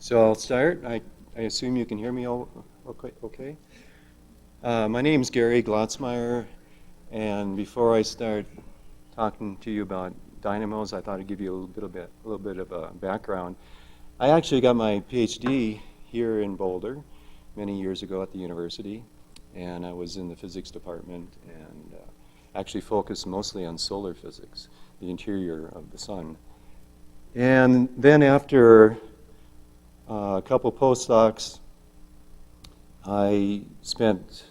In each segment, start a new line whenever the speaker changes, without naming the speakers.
So I'll start. I assume you can hear me okay? My name's Gary Glatzmaier, and before I start talking to you about dynamos, I thought I'd give you a little bit of a background. I actually got my PhD here in Boulder many years ago at the university, and I was in the physics department and actually focused mostly on solar physics, the interior of the sun. And then after a couple postdocs, I spent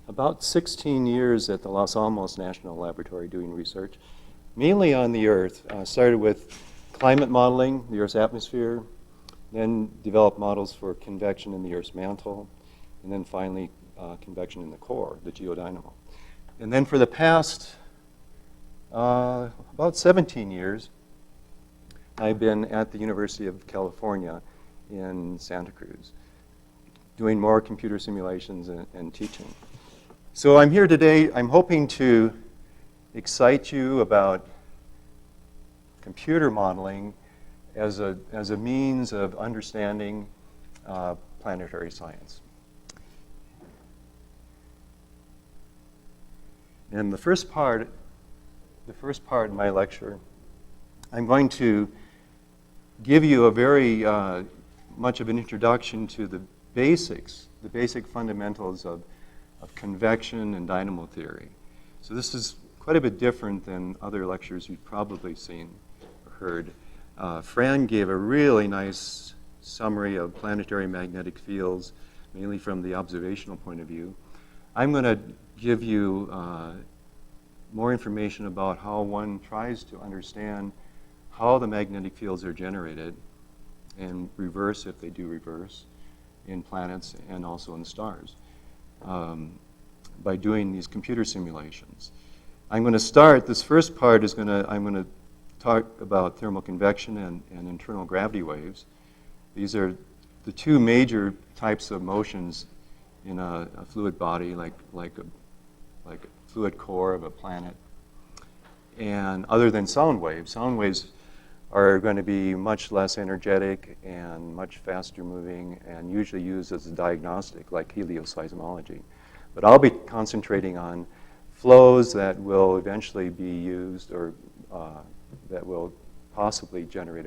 about 16 years at the Los Alamos National Laboratory doing research, mainly on the Earth. Started with climate modeling, the Earth's atmosphere, then developed models for convection in the Earth's mantle, and then finally convection in the core, the geodynamo. And then for the past about 17 years, I've been at the University of California in Santa Cruz, doing more computer simulations and teaching. So I'm here today, I'm hoping to excite you about computer modeling as a means of understanding planetary science. And the first part of my lecture, I'm going to give you a very much of an introduction to the basic fundamentals of convection and dynamo theory. So this is quite a bit different than other lectures you've probably seen or heard. Fran gave a really nice summary of planetary magnetic fields, mainly from the observational point of view. I'm going to give you more information about how one tries to understand how the magnetic fields are generated and reverse, if they do reverse, in planets and also in stars by doing these computer simulations. I'm going to start, this first part is I'm going to talk about thermal convection and internal gravity waves. These are the two major types of motions in a fluid body, like a fluid core of a planet. And other than sound waves are going to be much less energetic and much faster moving and usually used as a diagnostic, like helioseismology. But I'll be concentrating on flows that will eventually be used or that will possibly generate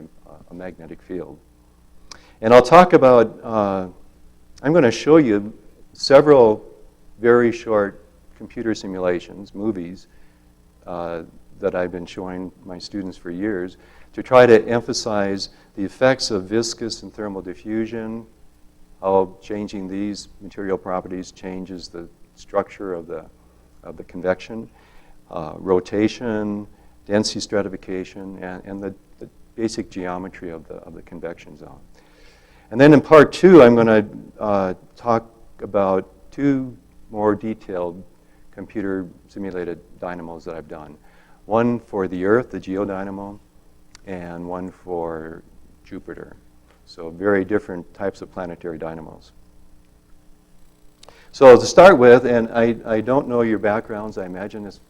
a magnetic field. And I'll talk about, I'm going to show you several very short computer simulations, movies, that I've been showing my students for years to try to emphasize the effects of viscous and thermal diffusion, how changing these material properties changes the structure of the convection, rotation, density stratification, and the basic geometry of the convection zone. And then in part two, I'm going to talk about two more detailed computer simulated dynamos that I've done. One for the Earth, the geodynamo, and one for Jupiter. So very different types of planetary dynamos. So to start with, and I don't know your backgrounds, I imagine it's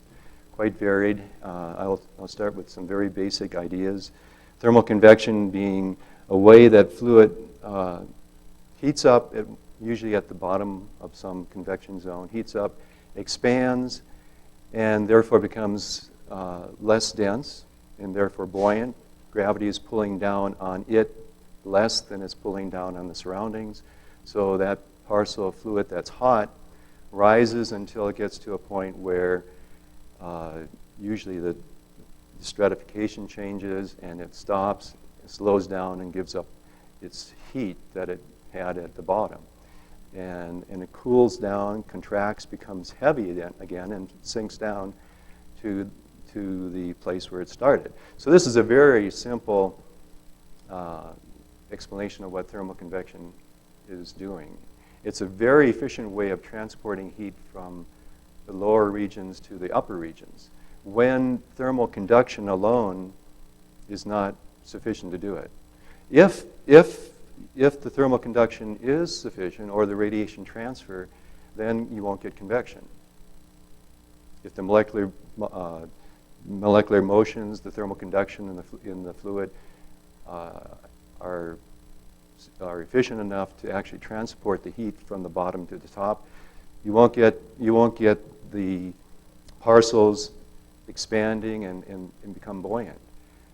quite varied. I'll start with some very basic ideas. Thermal convection being a way that fluid heats up, usually at the bottom of some convection zone, heats up, expands, and therefore becomes less dense and therefore buoyant. Gravity is pulling down on it less than it's pulling down on the surroundings. So that parcel of fluid that's hot rises until it gets to a point where usually the stratification changes and it stops, it slows down and gives up its heat that it had at the bottom. And it cools down, contracts, becomes heavy again, and sinks down to the place where it started. So this is a very simple explanation of what thermal convection is doing. It's a very efficient way of transporting heat from the lower regions to the upper regions, when thermal conduction alone is not sufficient to do it. If the thermal conduction is sufficient, or the radiation transfer, then you won't get convection. If the molecular motions, the thermal conduction in the fluid are are efficient enough to actually transport the heat from the bottom to the top, you won't get the parcels expanding and become buoyant.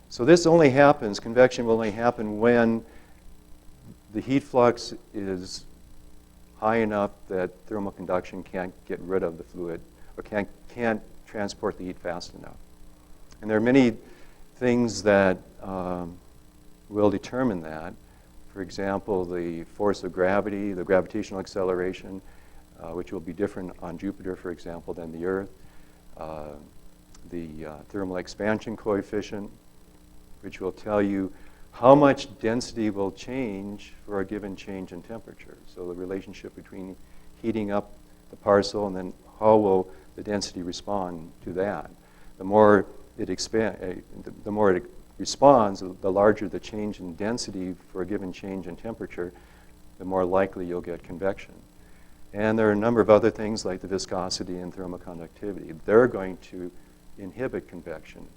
So this only happens, convection will only happen when the heat flux is high enough that thermal conduction can't get rid of the fluid or can't transport the heat fast enough. And there are many things that will determine that. For example, the force of gravity, the gravitational acceleration, which will be different on Jupiter, for example, than the Earth. The thermal expansion coefficient, which will tell you how much density will change for a given change in temperature. So the relationship between heating up the parcel and then how will the density respond to that. The more it responds, the larger the change in density for a given change in temperature, the more likely you'll get convection. And there are a number of other things like the viscosity and thermoconductivity. They're going to inhibit convection.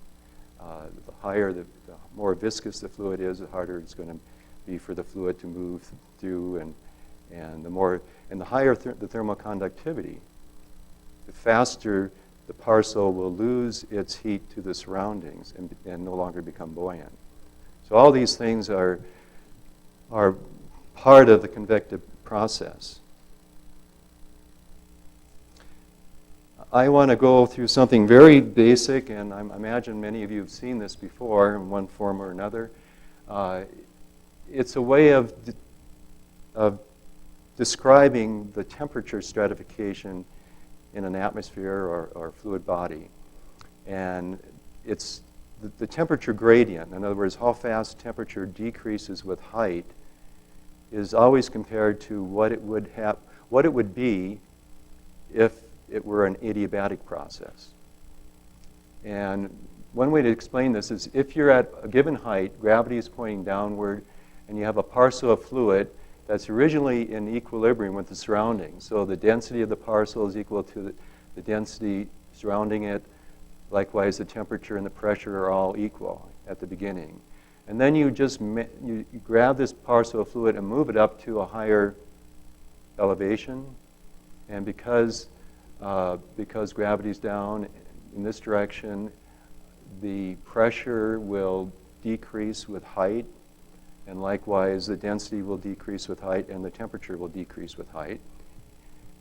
The more viscous the fluid is, the harder it's going to be for the fluid to move through, and the higher the thermoconductivity, the faster the parcel will lose its heat to the surroundings and no longer become buoyant. So all these things are part of the convective process. I want to go through something very basic, and I imagine many of you have seen this before in one form or another. It's a way of describing the temperature stratification in an atmosphere or fluid body. And it's the temperature gradient, in other words, how fast temperature decreases with height, is always compared to what it would be if it were an adiabatic process. And one way to explain this is if you're at a given height, gravity is pointing downward, and you have a parcel of fluid that's originally in equilibrium with the surroundings. So the density of the parcel is equal to the density surrounding it. Likewise, the temperature and the pressure are all equal at the beginning. And then you just you grab this parcel of fluid and move it up to a higher elevation. And because gravity's down in this direction, the pressure will decrease with height, and likewise the density will decrease with height and the temperature will decrease with height.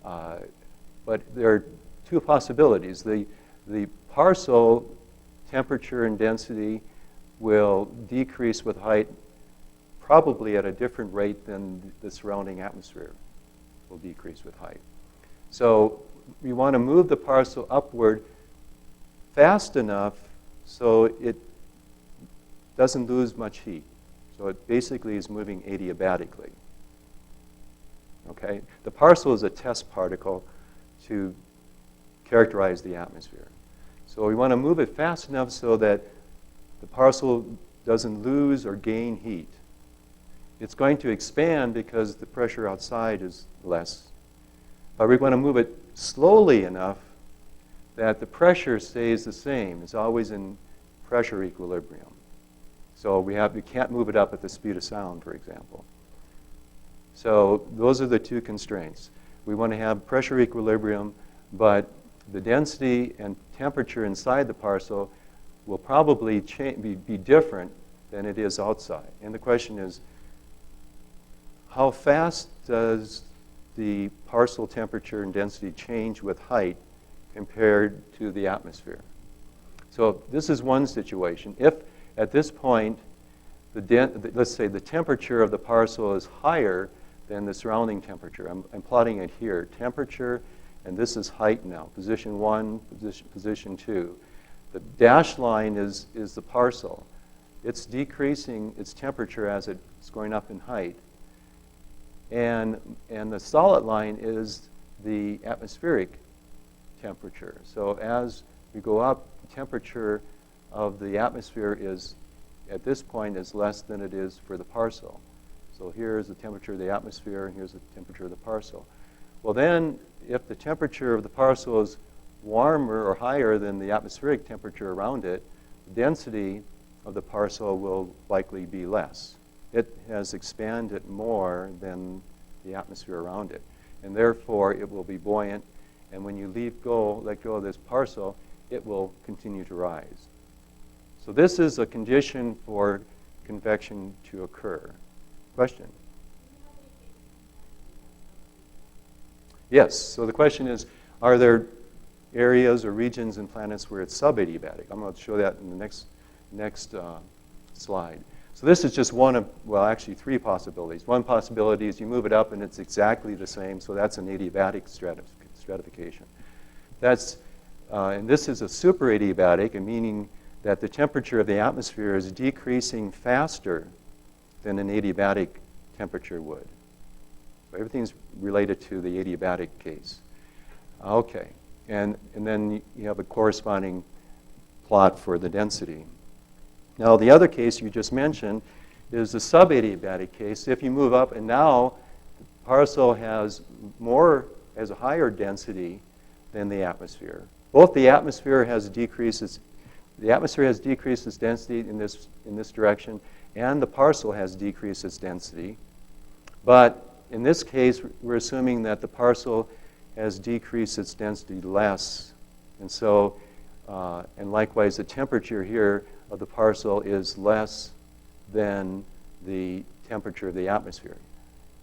But there are two possibilities. The parcel temperature and density will decrease with height probably at a different rate than the surrounding atmosphere will decrease with height. So we want to move the parcel upward fast enough so it doesn't lose much heat. So it basically is moving adiabatically. Okay? The parcel is a test particle to characterize the atmosphere. So we want to move it fast enough so that the parcel doesn't lose or gain heat. It's going to expand because the pressure outside is less. But we want to move it slowly enough that the pressure stays the same. It's always in pressure equilibrium. So we can't move it up at the speed of sound, for example. So those are the two constraints. We want to have pressure equilibrium, but the density and temperature inside the parcel will probably be different than it is outside. And the question is, how fast does the parcel temperature and density change with height compared to the atmosphere? So this is one situation. If at this point, let's say the temperature of the parcel is higher than the surrounding temperature. I'm plotting it here. Temperature, and this is height now. Position 1, position 2. The dashed line is the parcel. It's decreasing its temperature as it's going up in height. And the solid line is the atmospheric temperature. So as we go up, the temperature of the atmosphere is, at this point, is less than it is for the parcel. So here's the temperature of the atmosphere, and here's the temperature of the parcel. Well then, if the temperature of the parcel is warmer or higher than the atmospheric temperature around it, the density of the parcel will likely be less. it has expanded more than the atmosphere around it. And therefore, it will be buoyant. And when you let go of this parcel, it will continue to rise. So this is a condition for convection to occur. Question? Yes. So the question is, are there areas or regions in planets where it's subadiabatic? I'm going to show that in the next slide. So this is just one of, well, actually 3 possibilities. One possibility is you move it up and it's exactly the same, so that's an adiabatic stratification. And this is a superadiabatic, meaning that the temperature of the atmosphere is decreasing faster than an adiabatic temperature would. So everything's related to the adiabatic case. Okay, and then you have a corresponding plot for the density. Now, the other case you just mentioned is the subadiabatic case. If you move up, and now the parcel has a higher density than the atmosphere. Both the atmosphere has decreased its density in this direction, and the parcel has decreased its density. But in this case, we're assuming that the parcel has decreased its density less, and so, and likewise, the temperature here of the parcel is less than the temperature of the atmosphere.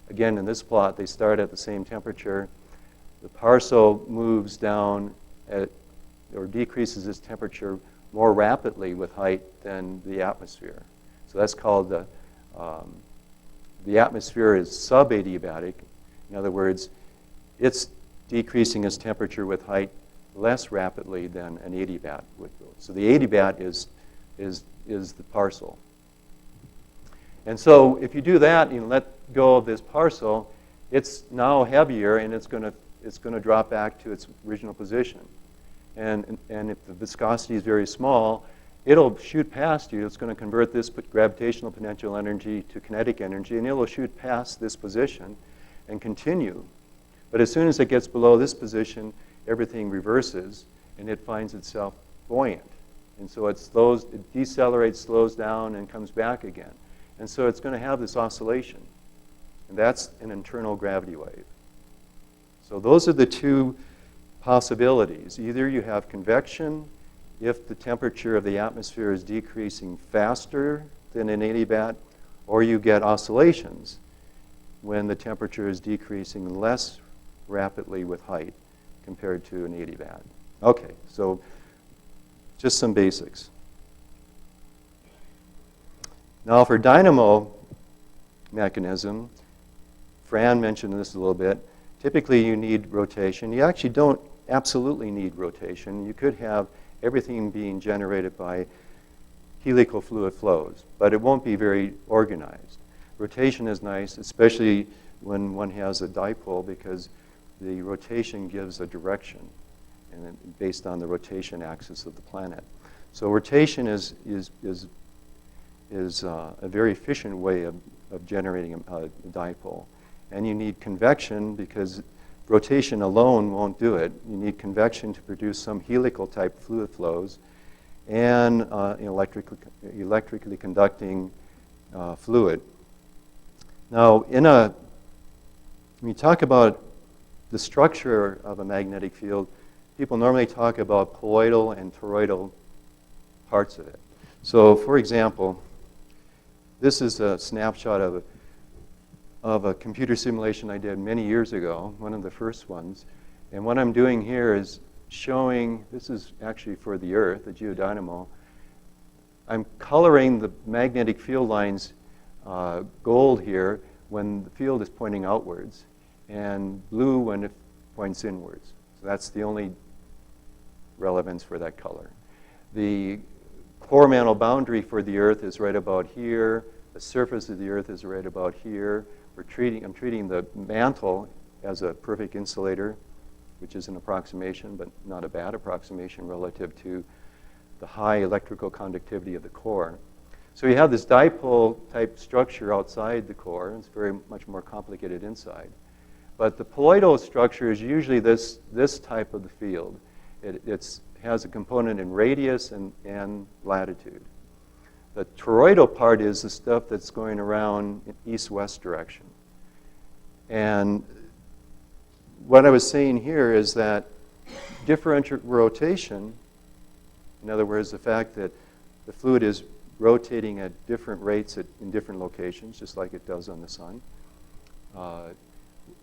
Again, in this plot, they start at the same temperature. The parcel moves down or decreases its temperature more rapidly with height than the atmosphere. So that's called the atmosphere is subadiabatic. In other words, it's decreasing its temperature with height less rapidly than an adiabat would go. So the adiabat is the parcel. And so if you do that and let go of this parcel, it's now heavier and it's going to drop back to its original position. And if the viscosity is very small, it'll shoot past you. It's going to convert this gravitational potential energy to kinetic energy, and it'll shoot past this position and continue. But as soon as it gets below this position, everything reverses, and it finds itself buoyant. And so it decelerates, slows down, and comes back again. And so it's going to have this oscillation. And that's an internal gravity wave. So those are the 2 possibilities. Either you have convection if the temperature of the atmosphere is decreasing faster than an adiabat, or you get oscillations when the temperature is decreasing less rapidly with height compared to an adiabat. Okay, so just some basics. Now for dynamo mechanism, Fran mentioned this a little bit. Typically you need rotation. You actually don't absolutely need rotation. You could have everything being generated by helical fluid flows, but it won't be very organized. Rotation is nice, especially when one has a dipole, because the rotation gives a direction and based on the rotation axis of the planet. So rotation is a very efficient way of generating a dipole. And you need convection because rotation alone won't do it. You need convection to produce some helical type fluid flows and electrically conducting fluid. Now, when you talk about the structure of a magnetic field, people normally talk about colloidal and toroidal parts of it. So, for example, this is a snapshot of a computer simulation I did many years ago, one of the first ones. And what I'm doing here is showing, this is actually for the Earth, the geodynamo. I'm coloring the magnetic field lines gold here when the field is pointing outwards, and blue when it points inwards. So that's the only relevance for that color. The core mantle boundary for the Earth is right about here. The surface of the Earth is right about here. I'm treating the mantle as a perfect insulator, which is an approximation, but not a bad approximation relative to the high electrical conductivity of the core. So you have this dipole type structure outside the core. It's very much more complicated inside. But the colloidal structure is usually this type of the field. It has a component in radius and latitude. The toroidal part is the stuff that's going around in east-west direction. And what I was saying here is that differential rotation, in other words, the fact that the fluid is rotating at different rates in different locations, just like it does on the sun,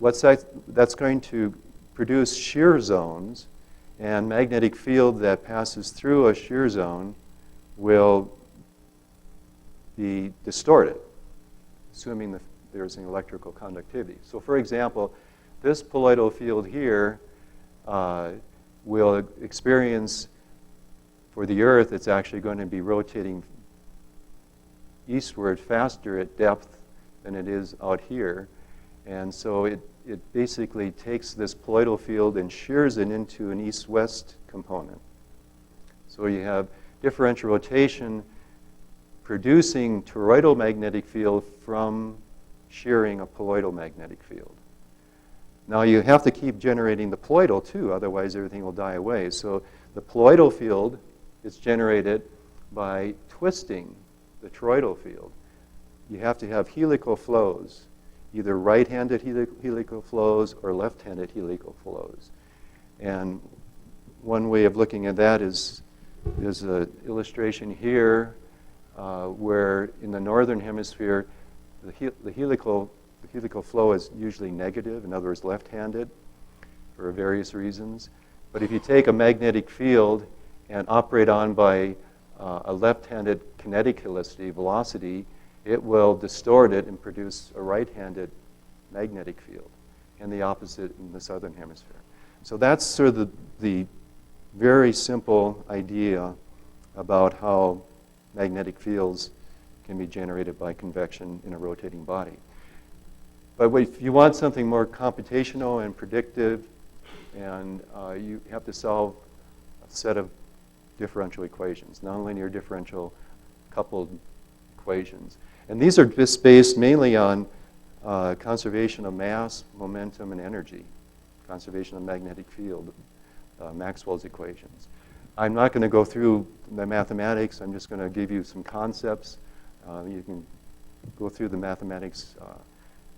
that's going to produce shear zones, and magnetic field that passes through a shear zone will be distorted, assuming that there's an electrical conductivity. So for example, this poloidal field here will experience, for the Earth, it's actually going to be rotating eastward faster at depth than it is out here. And so it basically takes this poloidal field and shears it into an east-west component. So you have differential rotation producing toroidal magnetic field from shearing a poloidal magnetic field. Now you have to keep generating the poloidal too, otherwise everything will die away. So the poloidal field is generated by twisting the toroidal field. You have to have helical flows, either right-handed helical flows or left-handed helical flows. And one way of looking at that is there's an illustration here where in the northern hemisphere the helical flow is usually negative, in other words, left-handed, for various reasons. But if you take a magnetic field and operate on by a left-handed kinetic helicity, velocity, it will distort it and produce a right-handed magnetic field, and the opposite in the southern hemisphere. So that's sort of the very simple idea about how magnetic fields can be generated by convection in a rotating body. But if you want something more computational and predictive, and you have to solve a set of differential equations, nonlinear differential coupled equations. And these are just based mainly on conservation of mass, momentum, and energy, conservation of magnetic field, Maxwell's equations. I'm not going to go through the mathematics. I'm just going to give you some concepts. You can go through the mathematics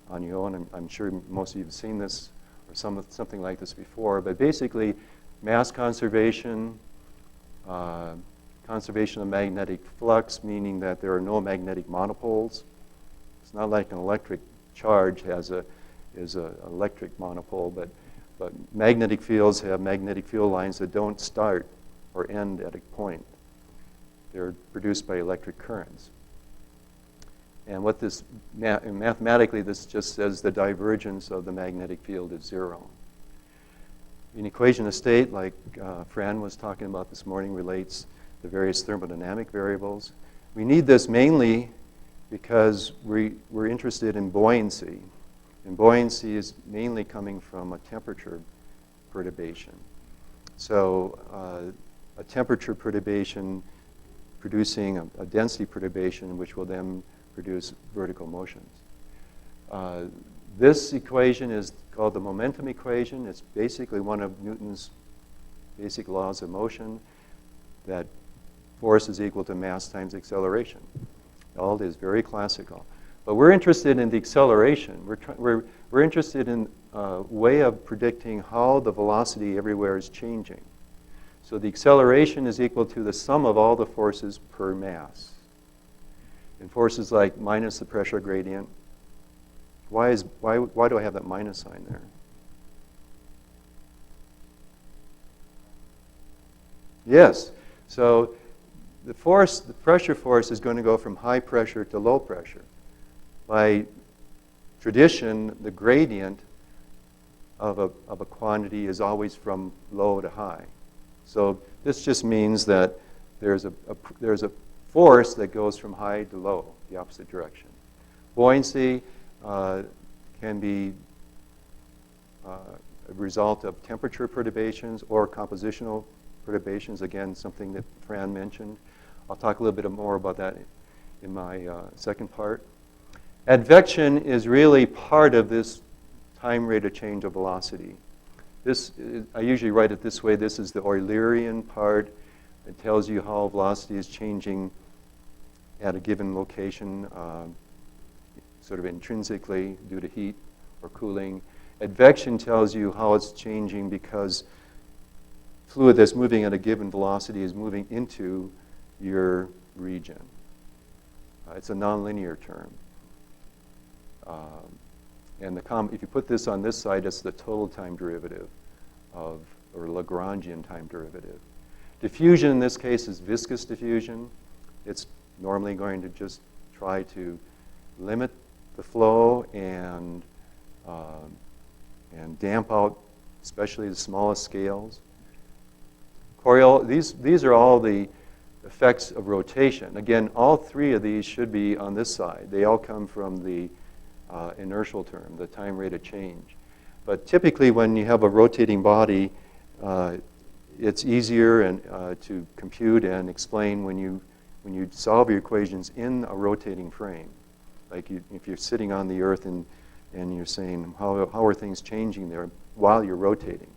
on your own. I'm sure most of you have seen this or something like this before. But basically, mass conservation, conservation of magnetic flux, meaning that there are no magnetic monopoles. It's not like an electric charge is an electric monopole, but magnetic fields have magnetic field lines that don't start or end at a point. They're produced by electric currents. And what this, mathematically, this just says the divergence of the magnetic field is zero. An equation of state, like Fran was talking about this morning, relates the various thermodynamic variables. We need this mainly because we're interested in buoyancy. And buoyancy is mainly coming from a temperature perturbation. So a temperature perturbation producing a density perturbation, which will then produce vertical motions. This equation is called the momentum equation. It's basically one of Newton's basic laws of motion, that force is equal to mass times acceleration. All is very classical. But we're interested in the acceleration. We're interested in a way of predicting how the velocity everywhere is changing. So the acceleration is equal to the sum of all the forces per mass. And forces like minus the pressure gradient. Why do I have that minus sign there? Yes. So the pressure force is going to go from high pressure to low pressure. By tradition, the gradient of a quantity is always from low to high. So this just means that there's a force that goes from high to low, the opposite direction. Buoyancy can be a result of temperature perturbations or compositional perturbations, again, something that Fran mentioned. I'll talk a little bit more about that in my second part. Advection is really part of this time rate of change of velocity. I usually write it this way. This is the Eulerian part. It tells you how velocity is changing at a given location, sort of intrinsically due to heat or cooling. Advection tells you how it's changing because fluid that's moving at a given velocity is moving into your region. It's a nonlinear term. And if you put this on this side, it's the total time derivative or Lagrangian time derivative. Diffusion in this case is viscous diffusion. It's normally going to just try to limit the flow and damp out, especially the smallest scales. These are all the effects of rotation. Again, all three of these should be on this side. They all come from the inertial term, the time rate of change. But typically when you have a rotating body, it's easier to compute and explain when you solve your equations in a rotating frame. Like if you're sitting on the Earth and you're saying, how are things changing there while you're rotating?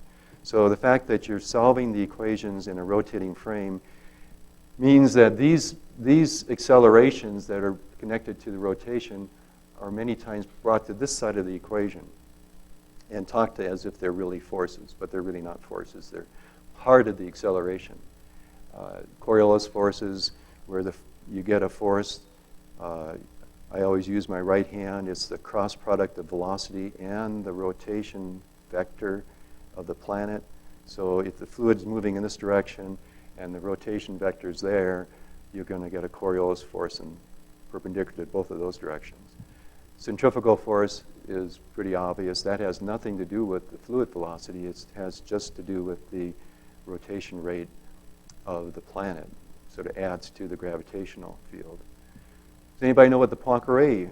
So the fact that you're solving the equations in a rotating frame means that these accelerations that are connected to the rotation are many times brought to this side of the equation and talked to as if they're really forces, but they're really not forces. They're part of the acceleration. Coriolis forces, where you get a force, I always use my right hand. It's the cross product of velocity and the rotation vector of the planet. So if the fluid's moving in this direction and the rotation vector's there, you're going to get a Coriolis force and perpendicular to both of those directions. Centrifugal force is pretty obvious. That has nothing to do with the fluid velocity. It has just to do with the rotation rate of the planet. So it adds to the gravitational field. Does anybody know what the Poincare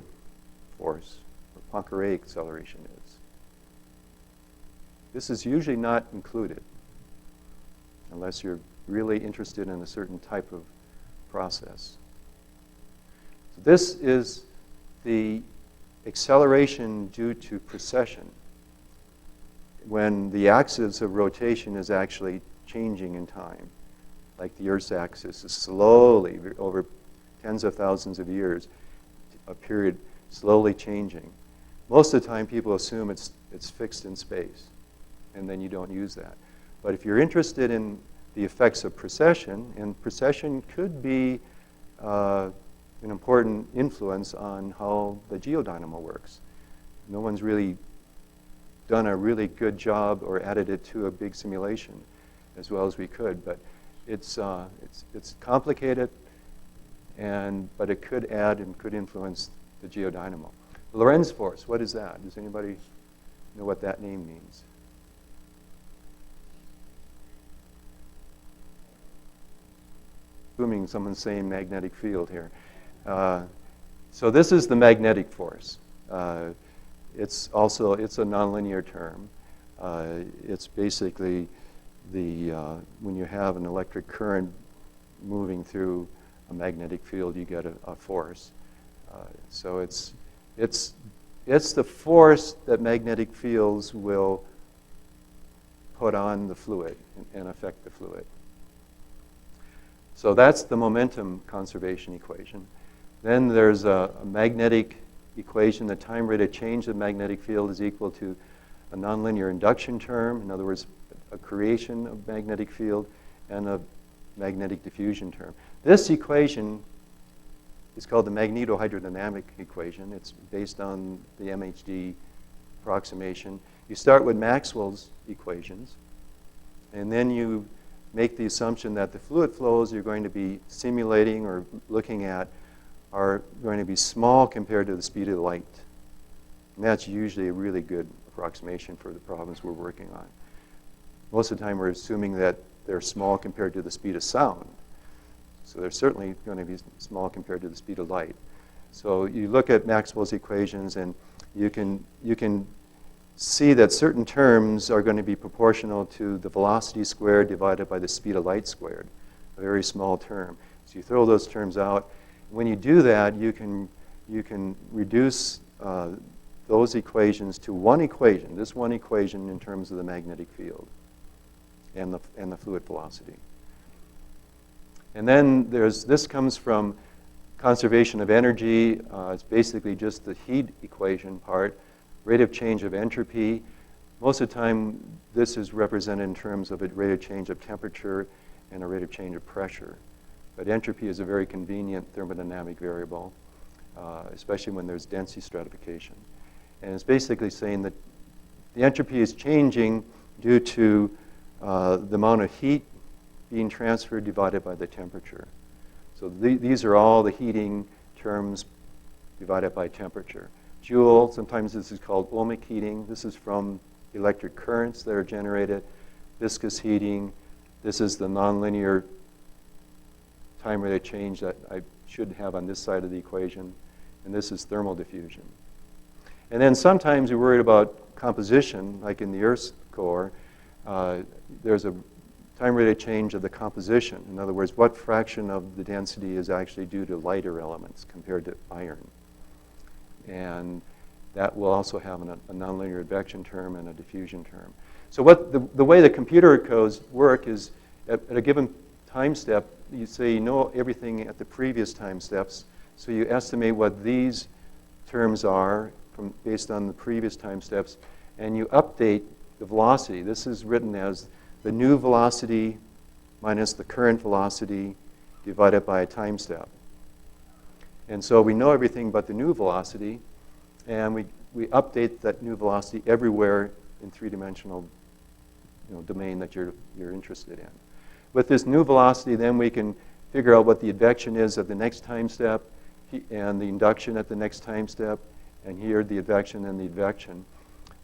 force or Poincare acceleration is? This is usually not included unless you're really interested in a certain type of process. So this is the acceleration due to precession, when the axis of rotation is actually changing in time. Like the Earth's axis is slowly, over tens of thousands of years, a period slowly changing. Most of the time people assume it's fixed in space, and then you don't use that. But if you're interested in the effects of precession, and precession could be an important influence on how the geodynamo works. No one's really done a really good job or added it to a big simulation as well as we could, but it's complicated, but it could add and could influence the geodynamo. Lorentz force, what is that? Does anybody know what that name means? Assuming someone's saying magnetic field here. So this is the magnetic force. It's a nonlinear term. It's basically when you have an electric current moving through a magnetic field, you get a force. So it's the force that magnetic fields will put on the fluid and affect the fluid. So that's the momentum conservation equation. Then there's a magnetic equation. The time rate of change of the magnetic field is equal to a nonlinear induction term, in other words, a creation of magnetic field, and a magnetic diffusion term. This equation is called the magneto-hydrodynamic equation. It's based on the MHD approximation. You start with Maxwell's equations, and then you make the assumption that the fluid flows you're going to be simulating or looking at are going to be small compared to the speed of light. And that's usually a really good approximation for the problems we're working on. Most of the time we're assuming that they're small compared to the speed of sound. So they're certainly going to be small compared to the speed of light. So you look at Maxwell's equations and you can see that certain terms are going to be proportional to the velocity squared divided by the speed of light squared, a very small term. So you throw those terms out. When you do that, you can reduce those equations to one equation, this one equation in terms of the magnetic field and the fluid velocity. And then this comes from Conservation of energy, it's basically just the heat equation part. Rate of change of entropy. Most of the time, this is represented in terms of a rate of change of temperature and a rate of change of pressure. But entropy is a very convenient thermodynamic variable, especially when there's density stratification. And it's basically saying that the entropy is changing due to the amount of heat being transferred divided by the temperature. So these are all the heating terms divided by temperature. Joule, sometimes this is called ohmic heating. This is from electric currents that are generated. Viscous heating. This is the nonlinear time rate of change that I should have on this side of the equation. And this is thermal diffusion. And then sometimes you're worried about composition, like in the Earth's core. There's a time rate of change of the composition. In other words, what fraction of the density is actually due to lighter elements compared to iron. And that will also have a nonlinear advection term and a diffusion term. So what the way the computer codes work is at a given time step, you say you know everything at the previous time steps, so you estimate what these terms are based on the previous time steps, and you update the velocity. This is written as the new velocity minus the current velocity divided by a time step. And so we know everything but the new velocity, and we update that new velocity everywhere in three-dimensional domain that you're interested in. With this new velocity, then we can figure out what the advection is at the next time step, and the induction at the next time step, and here the advection and the advection.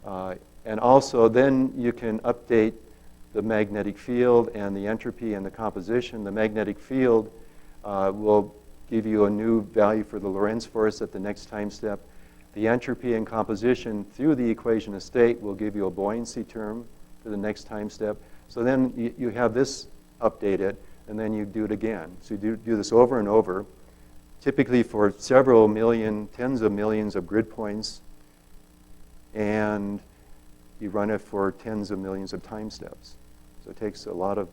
And also then you can update the magnetic field and the entropy and the composition. The magnetic field will give you a new value for the Lorentz force at the next time step. The entropy and composition through the equation of state will give you a buoyancy term for the next time step. So then you have this updated, and then you do it again. So you do this over and over, typically for several million, tens of millions of grid points, and you run it for tens of millions of time steps. So it takes a lot of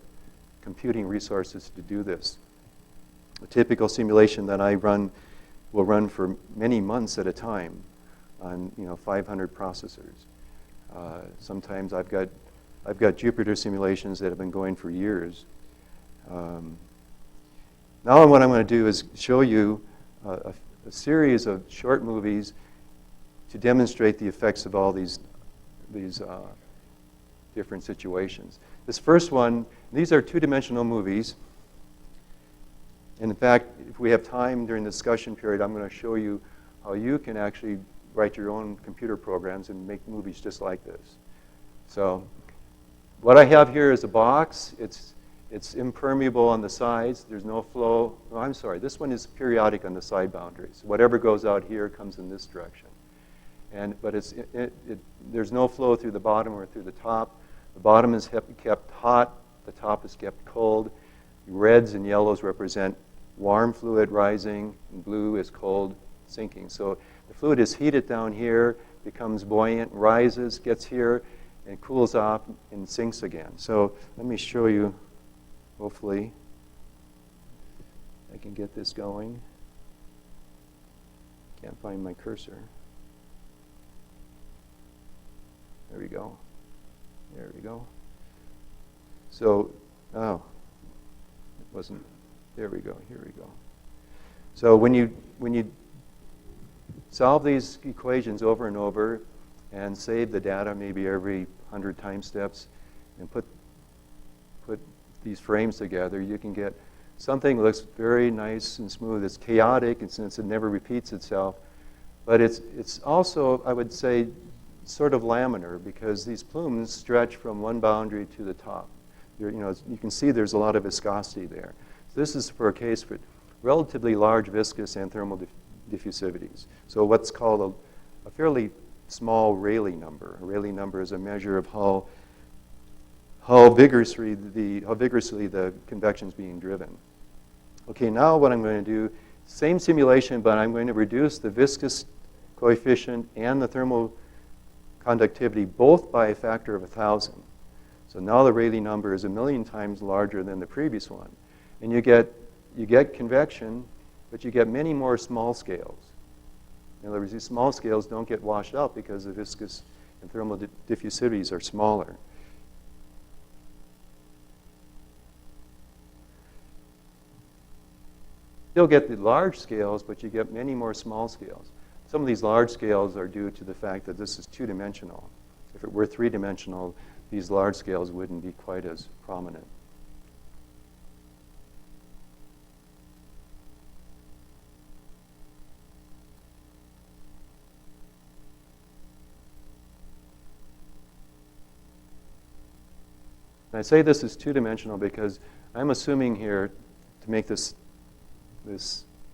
computing resources to do this. A typical simulation that I run will run for many months at a time on 500 processors. Sometimes I've got Jupyter simulations that have been going for years. Now what I'm going to do is show you a series of short movies to demonstrate the effects of all these different situations. This first one, these are two-dimensional movies. And in fact, if we have time during the discussion period, I'm going to show you how you can actually write your own computer programs and make movies just like this. So what I have here is a box. It's impermeable on the sides. There's no flow. Oh, I'm sorry. This one is periodic on the side boundaries. Whatever goes out here comes in this direction. But there's no flow through the bottom or through the top. The bottom is kept hot. The top is kept cold. Reds and yellows represent warm fluid rising, and blue is cold sinking. So the fluid is heated down here, becomes buoyant, rises, gets here, and cools off and sinks again. So let me show you, hopefully, I can get this going. Can't find my cursor. There we go. There we go. So, oh, it wasn't. There we go. Here we go. So when you solve these equations over and over and save the data maybe every 100 time steps and put these frames together, you can get something that looks very nice and smooth. It's chaotic, and since it never repeats itself, but it's also, I would say, sort of laminar, because these plumes stretch from one boundary to the top. You can see there's a lot of viscosity there. So this is for a case with relatively large viscous and thermal diffusivities. So what's called a fairly small Rayleigh number. A Rayleigh number is a measure of how vigorously the convection is being driven. Okay, now what I'm going to do, same simulation, but I'm going to reduce the viscous coefficient and the thermal conductivity both by a factor of 1,000. So now the Rayleigh number is 1,000,000 times larger than the previous one. And you get convection, but you get many more small scales. In other words, these small scales don't get washed out because the viscous and thermal diffusivities are smaller. Still get the large scales, but you get many more small scales. Some of these large scales are due to the fact that this is two-dimensional. If it were three-dimensional, these large scales wouldn't be quite as prominent. And I say this is two-dimensional because I'm assuming here, to make this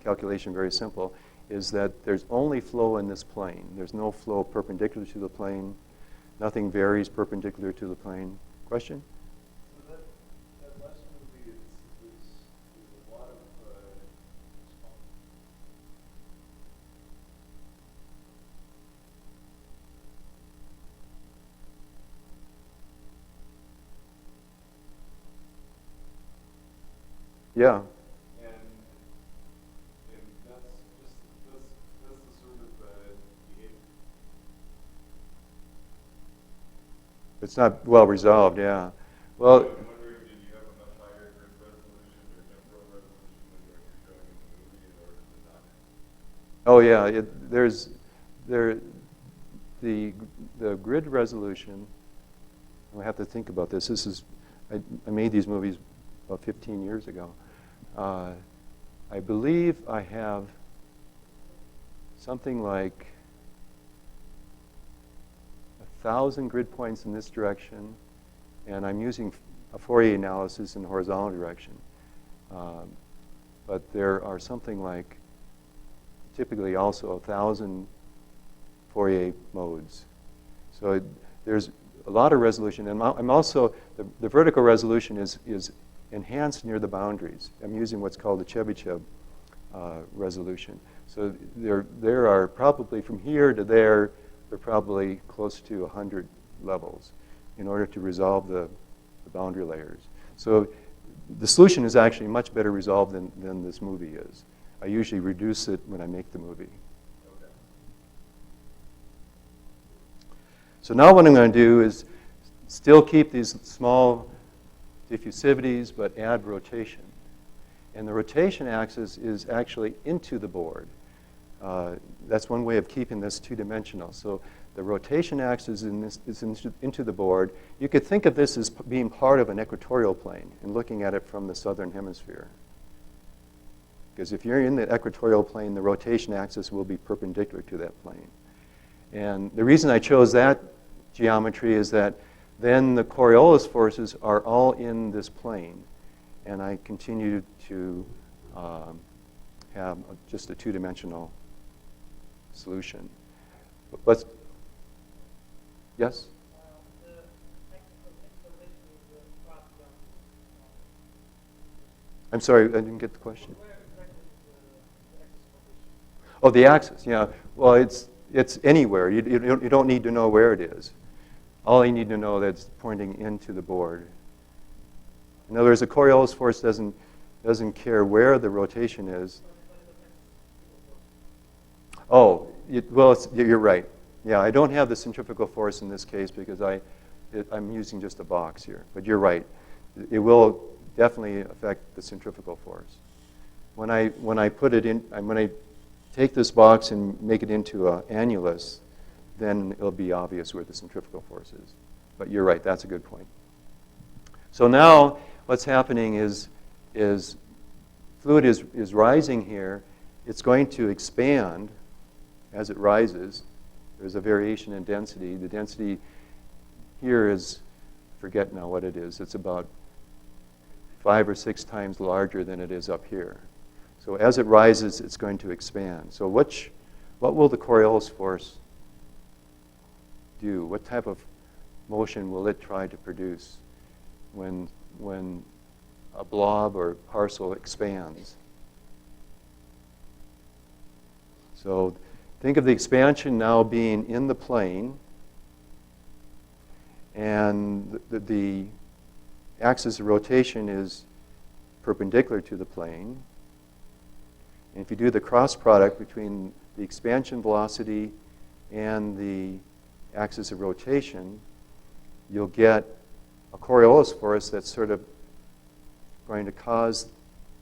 calculation very simple, is that there's only flow in this plane. There's no flow perpendicular to the plane. Nothing varies perpendicular to the plane. Question?
So that last movie is a lot of
Yeah.
And that's the sort of behavior.
It's not well resolved, yeah. Well,
I'm wondering, did you have a much higher grid resolution or temporal resolution than what you're showing in the movie, in order to not?
oh yeah, the grid resolution, I have to think about this. I made these movies about 15 years ago. I believe I have something like 1,000 grid points in this direction, and I'm using a Fourier analysis in the horizontal direction. But there are something like typically also 1,000 Fourier modes. So there's a lot of resolution, and I'm also, the vertical resolution is enhanced near the boundaries. I'm using what's called the Chebyshev resolution. So there are probably from here to there are probably close to 100 levels in order to resolve the boundary layers. So the solution is actually much better resolved than this movie is. I usually reduce it when I make the movie.
Okay.
So now what I'm going to do is still keep these small diffusivities, but add rotation. And the rotation axis is actually into the board. That's one way of keeping this two-dimensional. So the rotation axis is into the board. You could think of this as being part of an equatorial plane and looking at it from the southern hemisphere. Because if you're in the equatorial plane, the rotation axis will be perpendicular to that plane. And the reason I chose that geometry is that then the Coriolis forces are all in this plane. And I continue to have just a two-dimensional solution. But yes? I'm sorry, I didn't get the question. Oh, the axis, yeah. Well, it's anywhere. You don't need to know where it is. All you need to know that it's pointing into the board. In other words, the Coriolis force doesn't care where the rotation is. Oh, you're right. Yeah, I don't have the centrifugal force in this case because I'm using just a box here. But you're right. It will definitely affect the centrifugal force. When I put it in, when I take this box and make it into an annulus, then it'll be obvious where the centrifugal force is. But you're right. That's a good point. So now what's happening is fluid is rising here. It's going to expand as it rises. There's a variation in density. The density here is, I forget now what it is. It's about 5 or 6 times larger than it is up here. So as it rises, it's going to expand. So what will the Coriolis force do? What type of motion will it try to produce when a blob or parcel expands? So think of the expansion now being in the plane, and the axis of rotation is perpendicular to the plane, And if you do the cross product between the expansion velocity and the axis of rotation, you'll get a Coriolis force that's sort of going to cause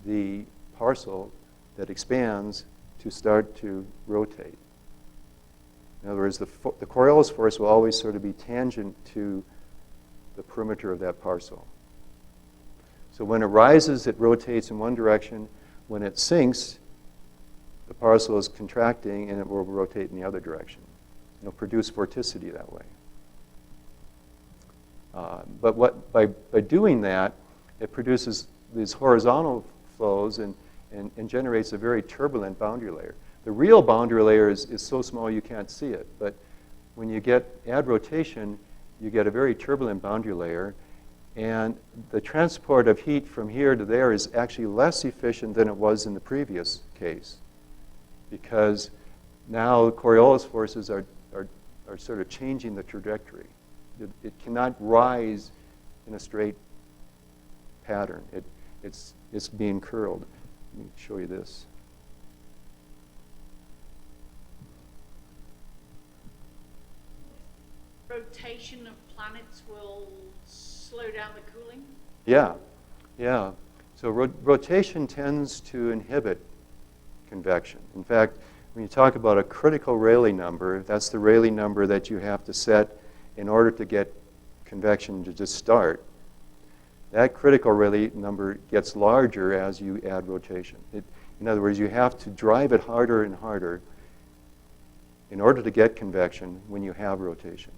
the parcel that expands to start to rotate. In other words, the Coriolis force will always sort of be tangent to the perimeter of that parcel. So when it rises, it rotates in one direction. When it sinks, the parcel is contracting and it will rotate in the other direction. It'll produce vorticity that way. But by doing that, it produces these horizontal flows and generates a very turbulent boundary layer. The real boundary layer is so small you can't see it, but when you add rotation, you get a very turbulent boundary layer, and the transport of heat from here to there is actually less efficient than it was in the previous case, because now Coriolis forces are sort of changing the trajectory. It cannot rise in a straight pattern. It's being curled. Let me show you this.
Rotation of planets will slow down the cooling?
Yeah. So rotation tends to inhibit convection. In fact, when you talk about a critical Rayleigh number, that's the Rayleigh number that you have to set in order to get convection to just start. That critical Rayleigh number gets larger as you add rotation. In other words, you have to drive it harder and harder in order to get convection when you have rotation.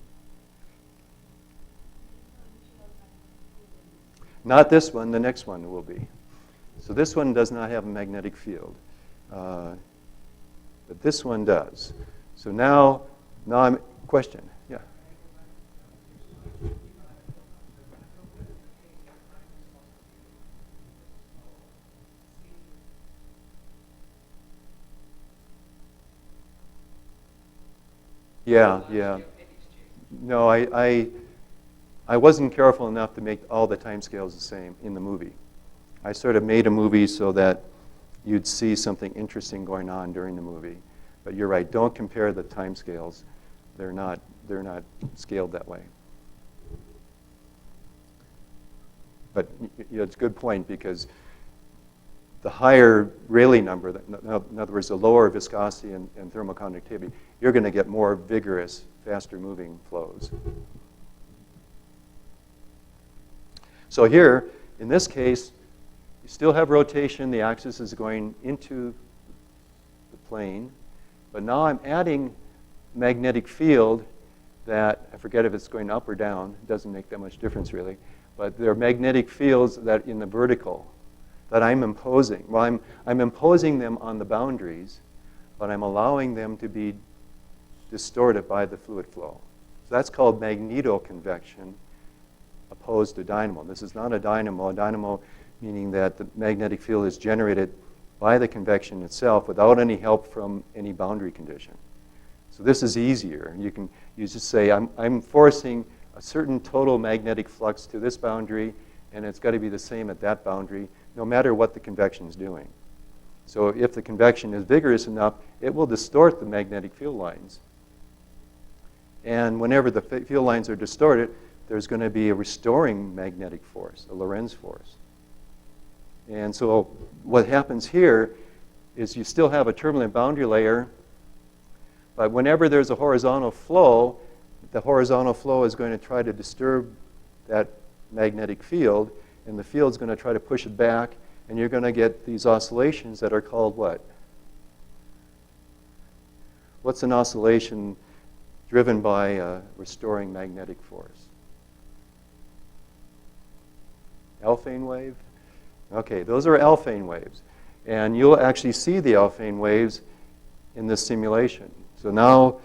Not this one, the next one will be. So this one does not have a magnetic field, but this one does. So now I'm, question, yeah. Yeah. No, I wasn't careful enough to make all the timescales the same in the movie. I sort of made a movie so that you'd see something interesting going on during the movie. But you're right, don't compare the timescales. They're not scaled that way. But it's a good point, because the higher Rayleigh number, in other words, the lower viscosity and thermal conductivity, you're going to get more vigorous, faster moving flows. So here, in this case, you still have rotation. The axis is going into the plane. But now I'm adding magnetic field that, I forget if it's going up or down. It doesn't make that much difference, really. But there are magnetic fields that in the vertical that I'm imposing. Well, I'm imposing them on the boundaries, but I'm allowing them to be distorted by the fluid flow. So that's called magnetoconvection, opposed to dynamo. This is not a dynamo. A dynamo meaning that the magnetic field is generated by the convection itself without any help from any boundary condition. So this is easier. You just say, I'm forcing a certain total magnetic flux to this boundary, and it's got to be the same at that boundary, no matter what the convection is doing. So if the convection is vigorous enough, it will distort the magnetic field lines. And whenever the field lines are distorted, there's going to be a restoring magnetic force, a Lorentz force. And so what happens here is you still have a turbulent boundary layer, but whenever there's a horizontal flow, the horizontal flow is going to try to disturb that magnetic field, and the field's going to try to push it back, and you're going to get these oscillations that are called what? What's an oscillation driven by a restoring magnetic force? Alphane wave? Okay, those are alphane waves. And you'll actually see the alphane waves in this simulation. So now,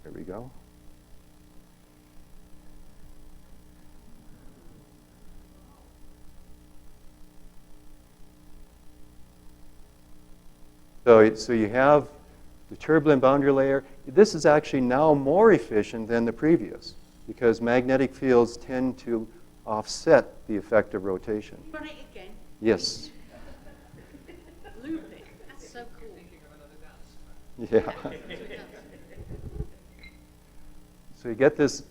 there we go. So you have the turbulent boundary layer. This is actually now more efficient than the previous, because magnetic fields tend to offset the effect of rotation.
Run it again.
Yes.
Looping. That's so cool.
Yeah. So you get this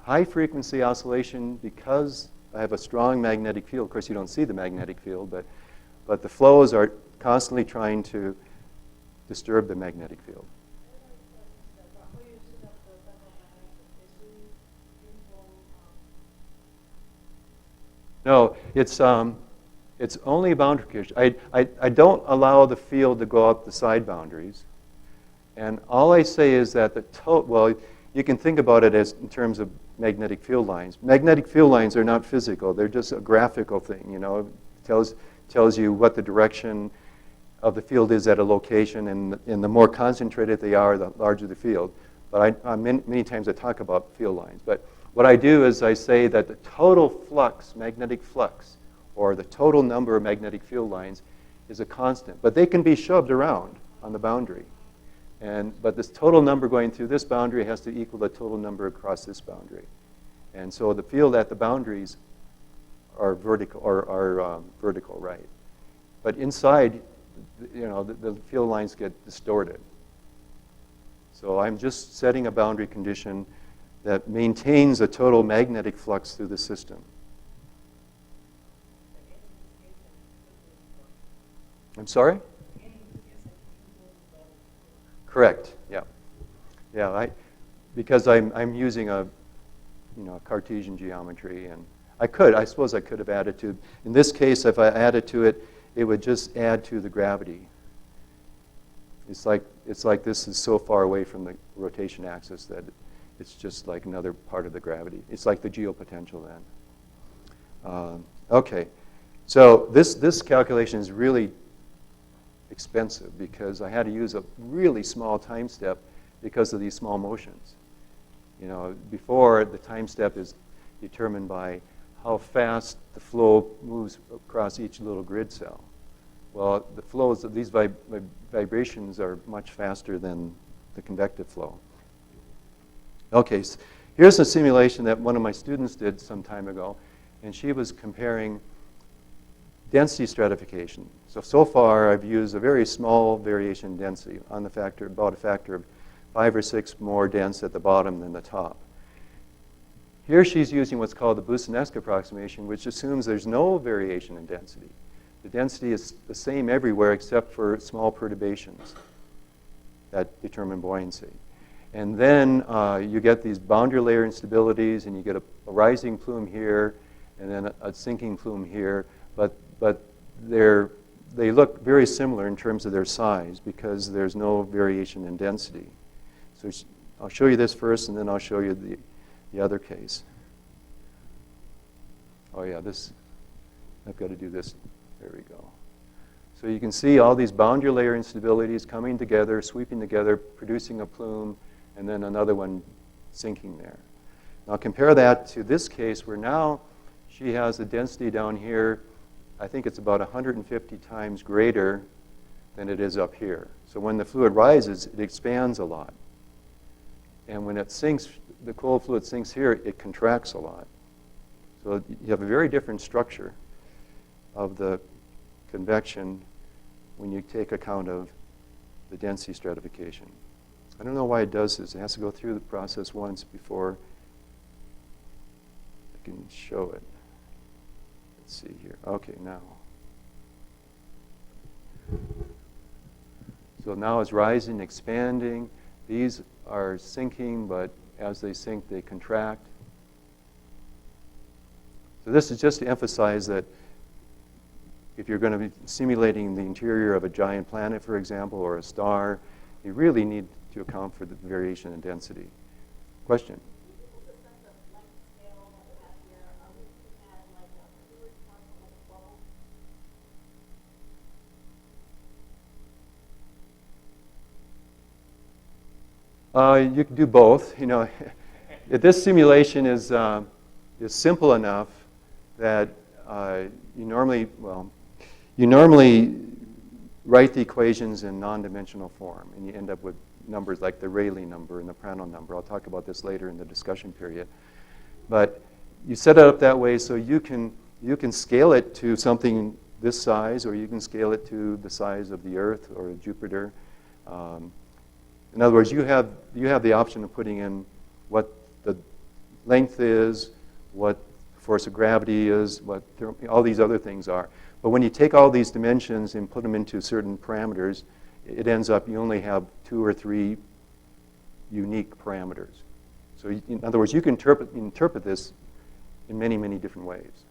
high frequency oscillation because I have a strong magnetic field. Of course, you don't see the magnetic field, but the flows are constantly trying to disturb the magnetic field. No, it's only boundary condition. I don't allow the field to go up the side boundaries. And all I say is that well, you can think about it as in terms of magnetic field lines. Magnetic field lines are not physical. They're just a graphical thing, you know. It tells you what the direction of the field is at a location, and the more concentrated they are, the larger the field. But many times I talk about field lines. But what I do is I say that the total flux, magnetic flux, or the total number of magnetic field lines is a constant. But they can be shoved around on the boundary. But this total number going through this boundary has to equal the total number across this boundary. And so the field at the boundaries are vertical, vertical, right? But inside, you know, the field lines get distorted. So I'm just setting a boundary condition that maintains a total magnetic flux through the system. I'm sorry? Correct. Yeah. Yeah. Because I'm using a Cartesian geometry, and I suppose I could have added to. In this case, if I added to it, it would just add to the gravity. It's like this is so far away from the rotation axis that it's just like another part of the gravity. It's like the geopotential then. Okay. So this calculation is really expensive because I had to use a really small time step because of these small motions. You know, before the time step is determined by how fast the flow moves across each little grid cell. Well, the flows of these vibrations are much faster than the convective flow. Okay, so here's a simulation that one of my students did some time ago, and she was comparing density stratification. So far, I've used a very small variation in density on the factor, about a factor of 5 or 6 more dense at the bottom than the top. Here she's using what's called the Boussinesq approximation, which assumes there's no variation in density. The density is the same everywhere except for small perturbations that determine buoyancy. And then you get these boundary layer instabilities, and you get a rising plume here, and then a sinking plume here. But they look very similar in terms of their size because there's no variation in density. So I'll show you this first, and then I'll show you the other case. Oh yeah, I've got to do this. There we go. So you can see all these boundary layer instabilities coming together, sweeping together, producing a plume, and then another one sinking there. Now compare that to this case where now she has a density down here. I think it's about 150 times greater than it is up here. So when the fluid rises, it expands a lot. And when it sinks, the cold fluid sinks here, it contracts a lot. So you have a very different structure of the convection when you take account of the density stratification. I don't know why it does this. It has to go through the process once before I can show it. Let's see here. Okay, now. So now it's rising, expanding. These are sinking, but as they sink, they contract. So this is just to emphasize that if you're going to be simulating the interior of a giant planet, for example, or a star, you really need to account for the variation in density. Question? You can do both. You know, this simulation is simple enough that you normally write the equations in non-dimensional form, and you end up with numbers like the Rayleigh number and the Prandtl number. I'll talk about this later in the discussion period. But you set it up that way so you can scale it to something this size, or you can scale it to the size of the Earth or Jupiter. In other words, you have the option of putting in what the length is, what force of gravity is, what all these other things are. But when you take all these dimensions and put them into certain parameters, it ends up you only have 2 or 3 unique parameters. So in other words, you can interpret this in many, many different ways.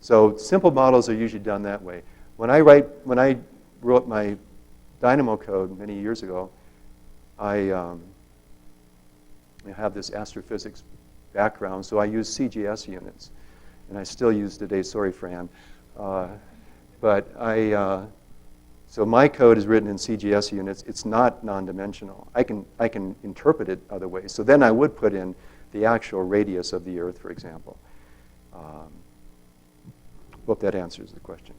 So simple models are usually done that way. When I wrote my Dynamo code many years ago, I have this astrophysics background, so I use CGS units. And I still use today, sorry, Fran. So my code is written in CGS units. It's not non-dimensional. I can interpret it other ways. So then I would put in the actual radius of the Earth, for example. Hope that answers the question.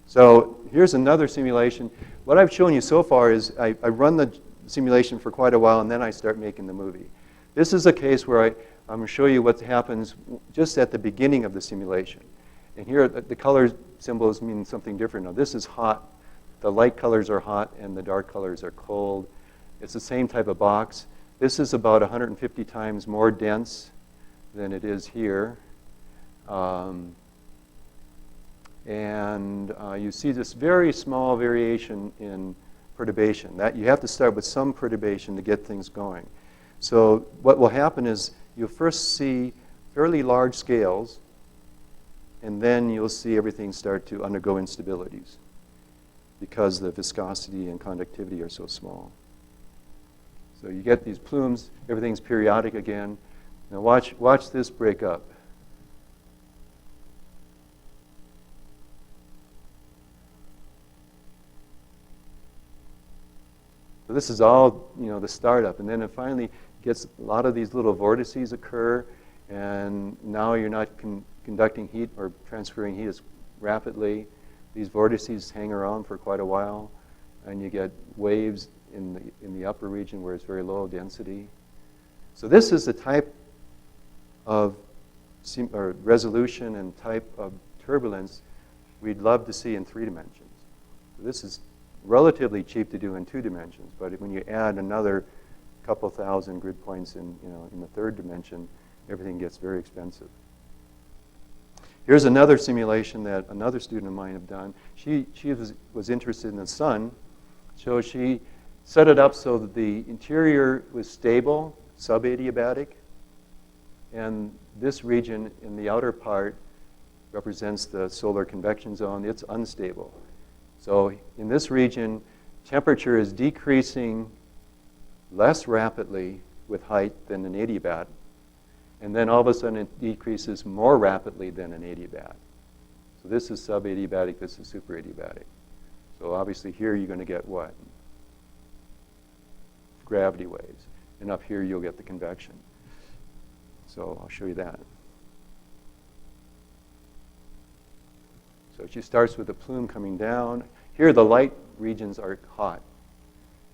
So here's another simulation. What I've shown you so far is I run the simulation for quite a while, and then I start making the movie. This is a case where I'm going to show you what happens just at the beginning of the simulation. And here, the color symbols mean something different. Now, this is hot. The light colors are hot, and the dark colors are cold. It's the same type of box. This is about 150 times more dense than it is here. You see this very small variation in perturbation. That you have to start with some perturbation to get things going. So what will happen is you'll first see fairly large scales, and then you'll see everything start to undergo instabilities because the viscosity and conductivity are so small. So you get these plumes, everything's periodic again. Now watch this break up. So this is all, the startup, and then it finally gets a lot of these little vortices occur, and now you're not conducting heat or transferring heat as rapidly. These vortices hang around for quite a while, and you get waves in the upper region where it's very low density. So this is the type of resolution and type of turbulence we'd love to see in 3 dimensions. So this is relatively cheap to do in 2 dimensions, but when you add another couple thousand grid points in the 3rd dimension, everything gets very expensive. Here's another simulation that another student of mine have done. She was interested in the sun, so she set it up so that the interior was stable, SubAdiabatic, and this region in the outer part represents the solar convection zone. It's unstable. So in this region, temperature is decreasing less rapidly with height than an adiabat, and then all of a sudden it decreases more rapidly than an adiabat. So this is subadiabatic, this is superadiabatic. So obviously here you're going to get what? Gravity waves. And up here you'll get the convection. So I'll show you that. So she starts with the plume coming down. Here the light regions are hot.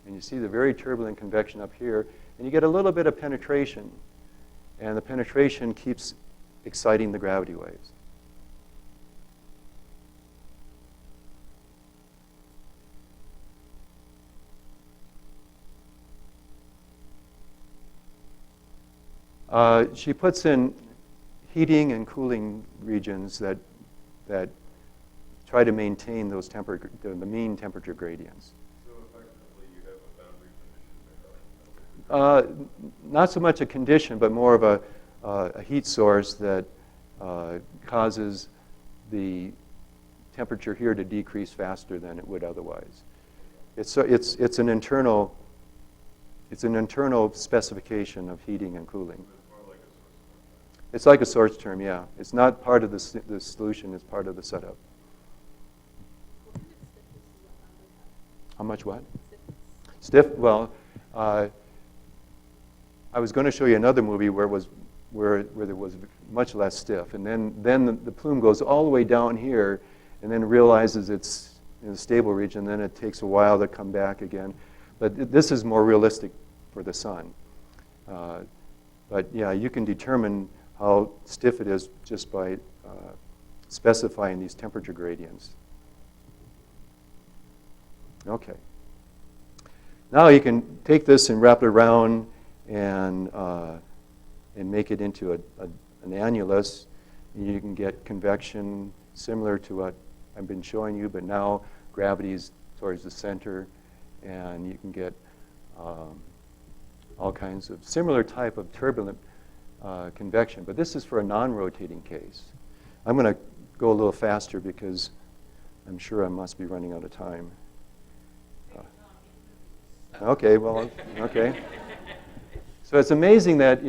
And you see the very turbulent convection up here. And you get a little bit of penetration. And the penetration keeps exciting the gravity waves. She puts in heating and cooling regions that try to maintain those the mean temperature gradients.
So effectively you have a boundary condition there.
Not so much a condition, but more of a heat source that causes the temperature here to decrease faster than it would otherwise. It's an internal specification of heating and cooling.
It's more like a source
It's like a source
contact.
term, yeah. It's not part of the solution, it's part of the setup. How much what? Stiff? Well, I was going to show you another movie where there was much less stiff. And then the plume goes all the way down here and then realizes it's in a stable region. Then it takes a while to come back again. But this is more realistic for the sun. But yeah, you can determine how stiff it is just by specifying these temperature gradients. Okay. Now you can take this and wrap it around and make it into an annulus. And you can get convection similar to what I've been showing you, but now gravity is towards the center, and you can get all kinds of similar type of turbulent convection. But this is for a non-rotating case. I'm going to go a little faster because I'm sure I must be running out of time. Okay, well, okay. So it's amazing that,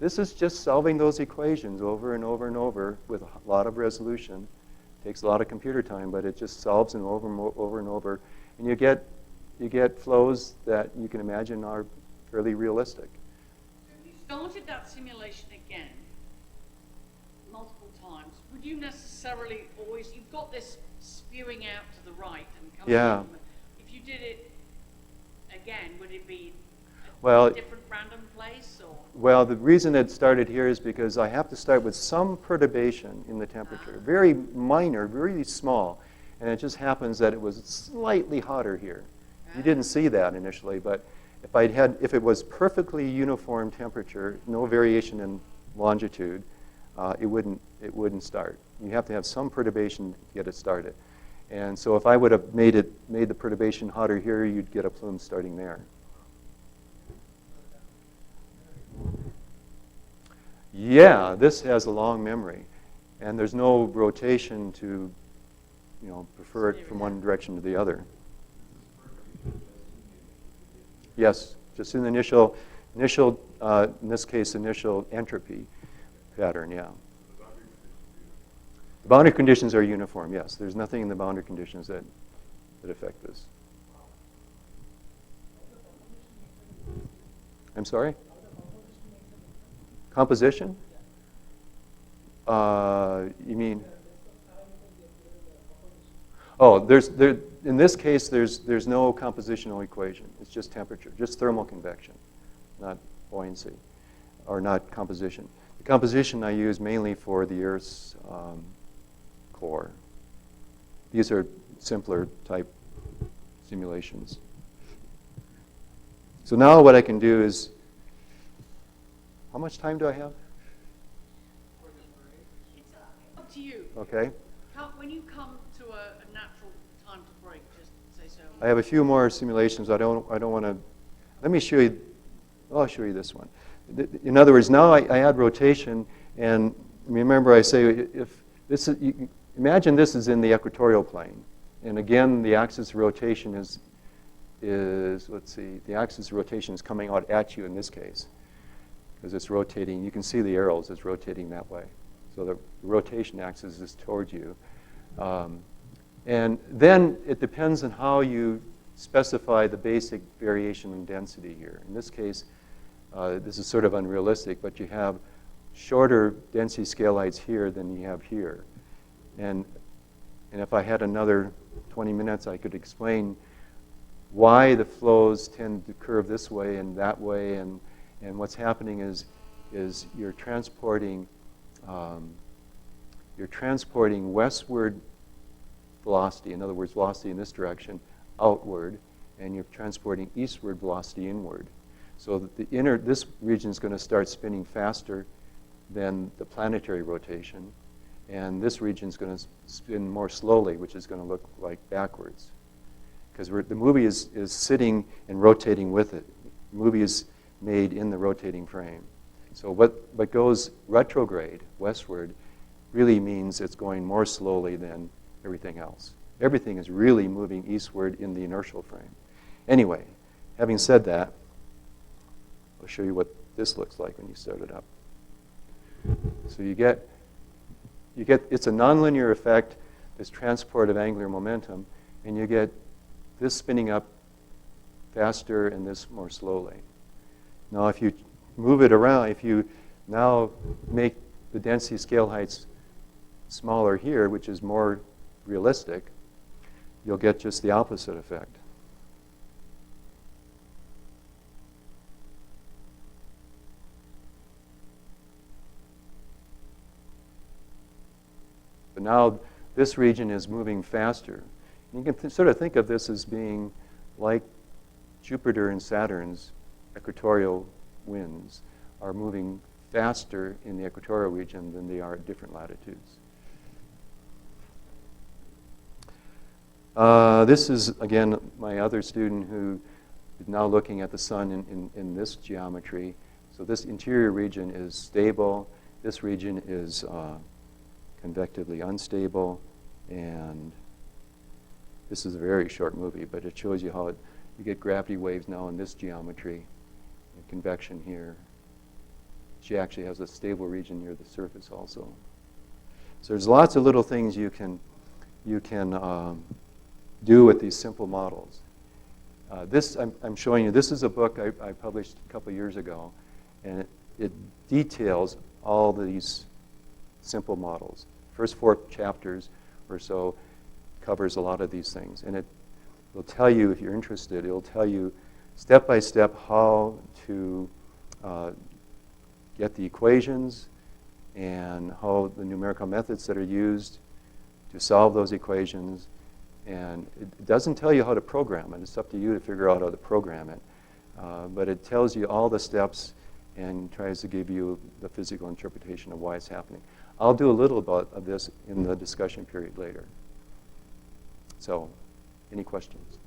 this is just solving those equations over and over and over with a lot of resolution. It takes a lot of computer time, but it just solves them over and over. And you get flows that you can imagine are fairly realistic.
So if you started that simulation again multiple times, would you necessarily always, you've got this spewing out to the right and coming in. If you did it again, would it be a different random place? Or?
Well, the reason it started here is because I have to start with some perturbation in the temperature. Very minor, very small. And it just happens that it was slightly hotter here. You didn't see that initially, but if it was perfectly uniform temperature, no variation in longitude, it wouldn't start. You have to have some perturbation to get it started. And so if I would have made the perturbation hotter here, you'd get a plume starting there. Yeah, this has a long memory, and there's no rotation to, prefer it from one direction to the other. Yes, just in the initial, in this case, initial entropy pattern, yeah. The boundary conditions are uniform, yes. There's nothing in the boundary conditions that affect this. I'm sorry? Composition? You mean? Oh, in this case, there's no compositional equation. It's just temperature, just thermal convection, not buoyancy, or not composition. The composition I use mainly for the Earth's core. These are simpler type simulations. So now what I can do is, how much time do I have?
It's up to you.
Okay.
When you come to a natural time to break, just say so.
I have a few more simulations. I don't want to. Let me show you. I'll show you this one. In other words, now I add rotation, and remember I say if this is, imagine this is in the equatorial plane, and again the axis of rotation is let's see, the axis of rotation is coming out at you in this case because it's rotating. You can see the arrows. It's rotating that way, so the rotation axis is towards you. And then it depends on how you specify the basic variation in density here. In this case, this is sort of unrealistic, but you have shorter density scale heights here than you have here. And if I had another 20 minutes, I could explain why the flows tend to curve this way and that way. And what's happening is you're transporting westward velocity, in other words, velocity in this direction, outward, and you're transporting eastward velocity inward. So that this region is going to start spinning faster than the planetary rotation, and this region is going to spin more slowly, which is going to look like backwards. Because the movie is sitting and rotating with it. The movie is made in the rotating frame. So what goes retrograde, westward, really means it's going more slowly than everything else. Everything is really moving eastward in the inertial frame. Anyway, having said that, I'll show you what this looks like when you start it up. So you get it's a nonlinear effect, this transport of angular momentum, and you get this spinning up faster and this more slowly. Now if you move it around, if you now make the density scale heights smaller here, which is more realistic, you'll get just the opposite effect. But But now this region is moving faster. You can sort of think of this as being like Jupiter and Saturn's equatorial winds are moving faster in the equatorial region than they are at different latitudes. This is, again, my other student who is now looking at the sun in this geometry. So this interior region is stable. This region is convectively unstable. And this is a very short movie, but it shows you how you get gravity waves now in this geometry, and convection here. She actually has a stable region near the surface also. So there's lots of little things you can do with these simple models. This I'm showing you, this is a book I published a couple years ago, and it details all these simple models. First 4 chapters or so covers a lot of these things. And it will tell you, if you're interested, it will tell you step by step how to get the equations and how the numerical methods that are used to solve those equations. And it doesn't tell you how to program it. It's up to you to figure out how to program it. But it tells you all the steps and tries to give you the physical interpretation of why it's happening. I'll do a little of this in the discussion period later. So, any questions?